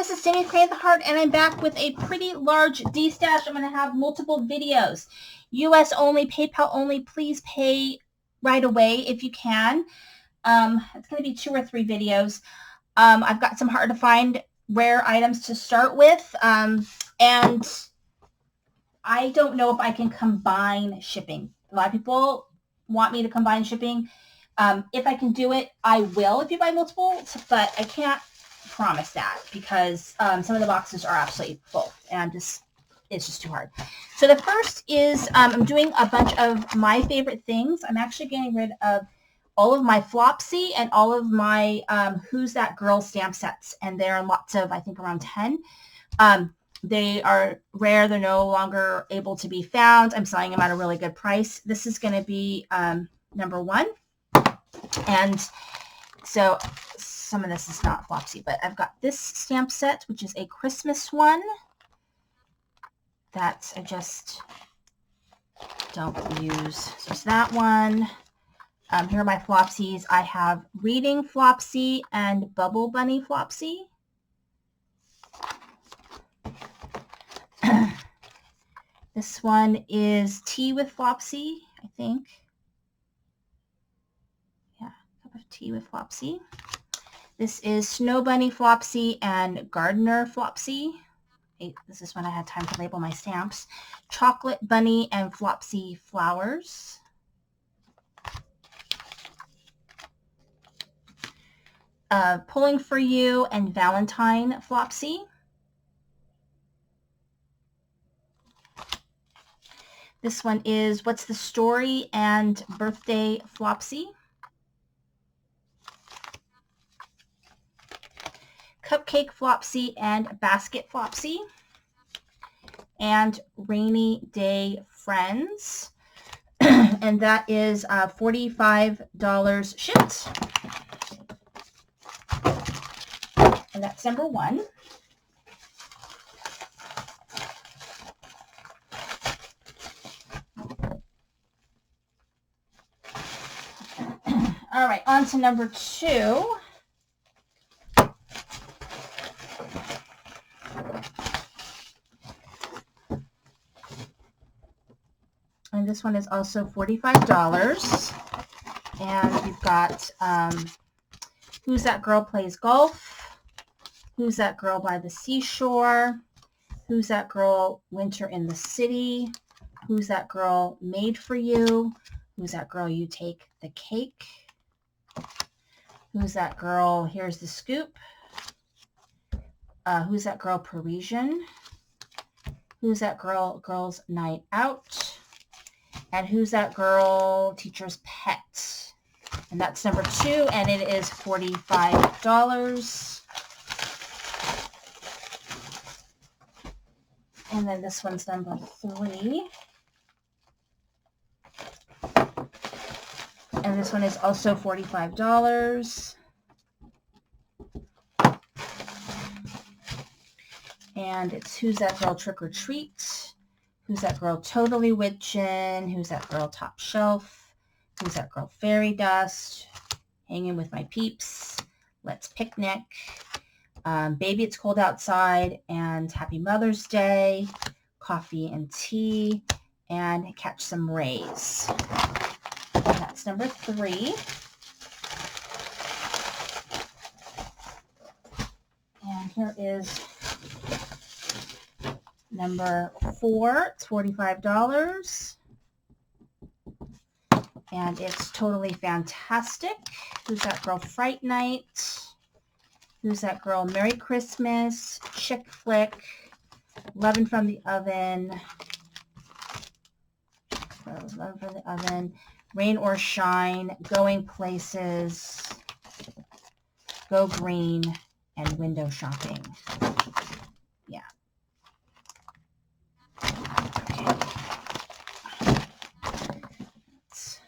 this is Sandy Create the Heart, and I'm back with a pretty large destash. I'm going to have multiple videos. US only, PayPal only. Please pay right away if you can. It's going to be 2 or 3 videos. I've got some hard to find rare items to start with, and I don't know if I can combine shipping. A lot of people want me to combine shipping. If I can do it, I will if you buy multiple, but I can't promise that because some of the boxes are absolutely full and it's just too hard. So the first is I'm doing a bunch of my favorite things. I'm actually getting rid of all of my Flopsy and all of my Who's That Girl stamp sets, and there are lots of, I think, around 10. They are rare. They're no longer able to be found. I'm selling them at a really good price. This is going to be number 1. And so some of this is not Flopsy, but I've got this stamp set, which is a Christmas one that I just don't use. So it's that one. Here are my Flopsies. I have Reading Flopsy and Bubble Bunny Flopsy. This one is Tea with Flopsy, I think. Yeah, cup of tea with Flopsy. This is Snow Bunny Flopsy and Gardener Flopsy. This is when I had time to label my stamps. Chocolate Bunny and Flopsy Flowers. Pulling for You and Valentine Flopsy. This one is What's the Story and Birthday Flopsy. Cupcake Flopsy and Basket Flopsy. And Rainy Day Friends. And that is $45 shipped. And that's number 1. All right, on to number 2. And this one is also $45. And we've got Who's That Girl Plays Golf? Who's That Girl by the Seashore? Who's That Girl Winter in the City? Who's That Girl Made for You? Who's That Girl You Take the Cake? Who's That Girl Here's the Scoop? Who's That Girl Parisian? Who's That Girl Girls Night Out? And Who's That Girl Teacher's Pet? And that's number 2, and it is $45. And then this one's number 3. And this one is also $45. And it's Who's That Girl Trick or Treat? Who's That Girl Totally Witchin'? Who's That Girl Top Shelf? Who's That Girl Fairy Dust? Hanging with My Peeps. Let's Picnic. Baby It's Cold Outside and Happy Mother's Day. Coffee and Tea. And Catch Some Rays. And that's number 3. And here is number 4. It's $45. And it's Totally Fantastic. Who's That Girl Fright Night? Who's That Girl Merry Christmas? Chick Flick. Lovin' from the Oven. Lovin' from the Oven. Rain or Shine. Going Places. Go Green. And Window Shopping. Yeah. Okay. That's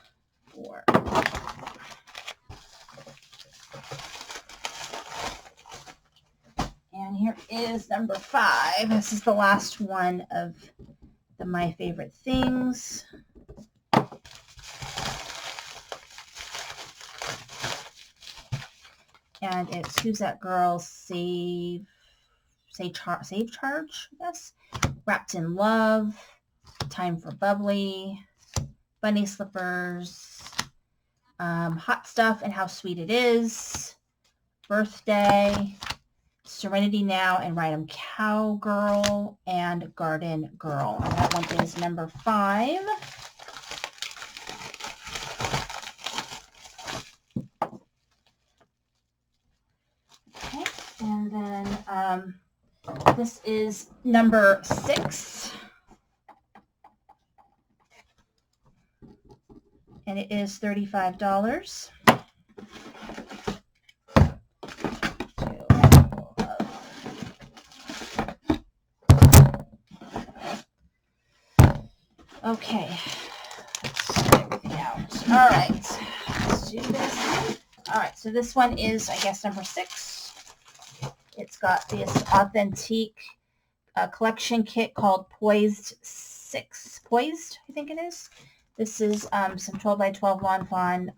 4. And here is number 5. This is the last one of the My Favorite Things. And it's Who's That Girl Save save charge, I guess. Wrapped in Love, Time for Bubbly, Bunny Slippers, Hot Stuff and How Sweet It Is, Birthday, Serenity Now and Ride 'em Cowgirl, and Garden Girl. And that one is number 5. Okay, and then this is number 6. And it is $35. Okay, let's get everything out. All right, let's do this. All right, so this one is, I guess, number 6. It's got this authentic collection kit called Poised 6. Poised, I think it is. This is some 12 by 12 Lawn Fawn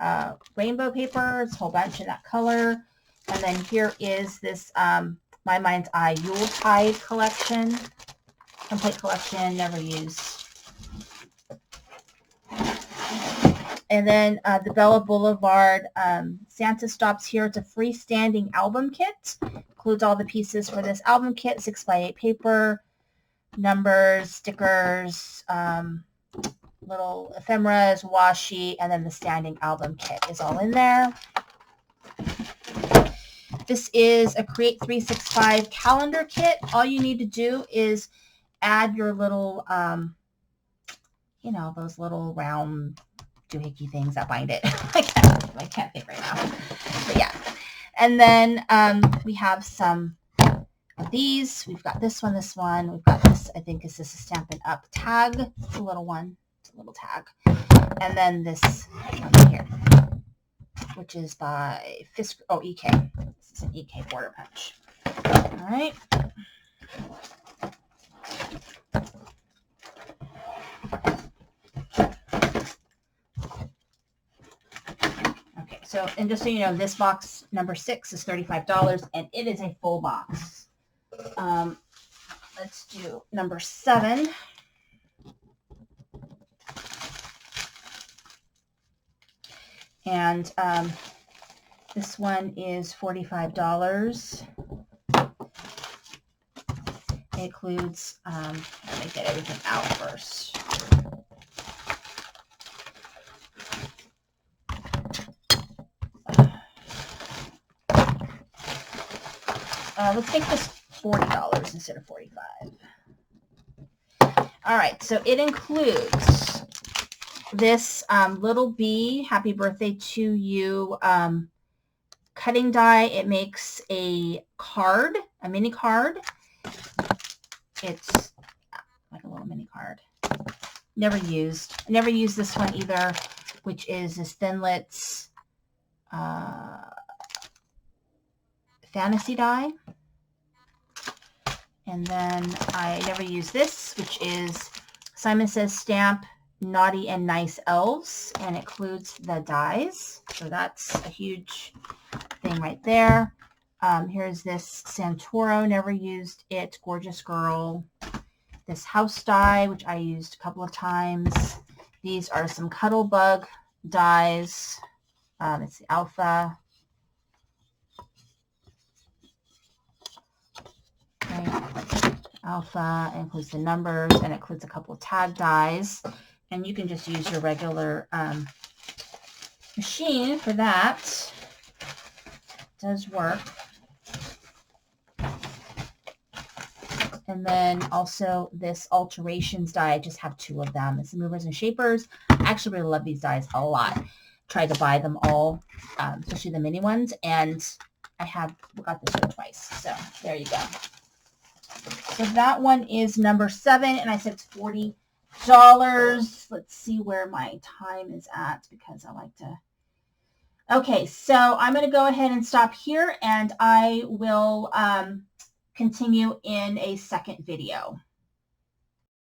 rainbow paper. It's a whole bunch in that color. And then here is this My Mind's Eye Yuletide collection. Complete collection, never used. And then the Bella Boulevard Santa Stops Here. It's a freestanding album kit. Includes all the pieces for this album kit. 6 by 8 paper, numbers, stickers, little ephemeras, washi, and then the standing album kit is all in there. This is a Create 365 calendar kit. All you need to do is add your little, you know, those little round doohickey things that bind it. I can't think right now. But yeah. And then we have some of these. We've got this one. We've got this, I think is this a Stampin' Up tag. It's a little one. It's a little tag. And then this one here, which is by Fisk. Oh, EK. This is an EK border punch. All right. Okay, so, and just so you know, this box number 6 is $35, and it is a full box. Let's do number 7. And this one is $45. It includes, let me get everything out first. Let's make this $40 instead of $45. All right, so it includes this Little Bee, Happy Birthday to You cutting die. It makes a card, a mini card. It's like a little mini card. Never used. I never used this one either, which is this Thinlits fantasy die. And then I never use this, which is Simon Says Stamp Naughty and Nice Elves, and it includes the dies. So that's a huge thing right there. Here's this Santoro, never used it, Gorgeous Girl. This house die, which I used a couple of times. These are some Cuttlebug dies. It's the Alpha. Okay. Alpha includes the numbers, and it includes a couple of tag dies. And you can just use your regular machine for that. It does work. And then also this Alterations die. I just have 2 of them. It's the Movers and Shapers. I actually really love these dies a lot. Tried to buy them all, especially the mini ones. And I got this one twice. So there you go. So that one is number 7. And I said it's $40. Let's see where my time is at, because I like to. Okay, so I'm going to go ahead and stop here, and I will continue in a second video.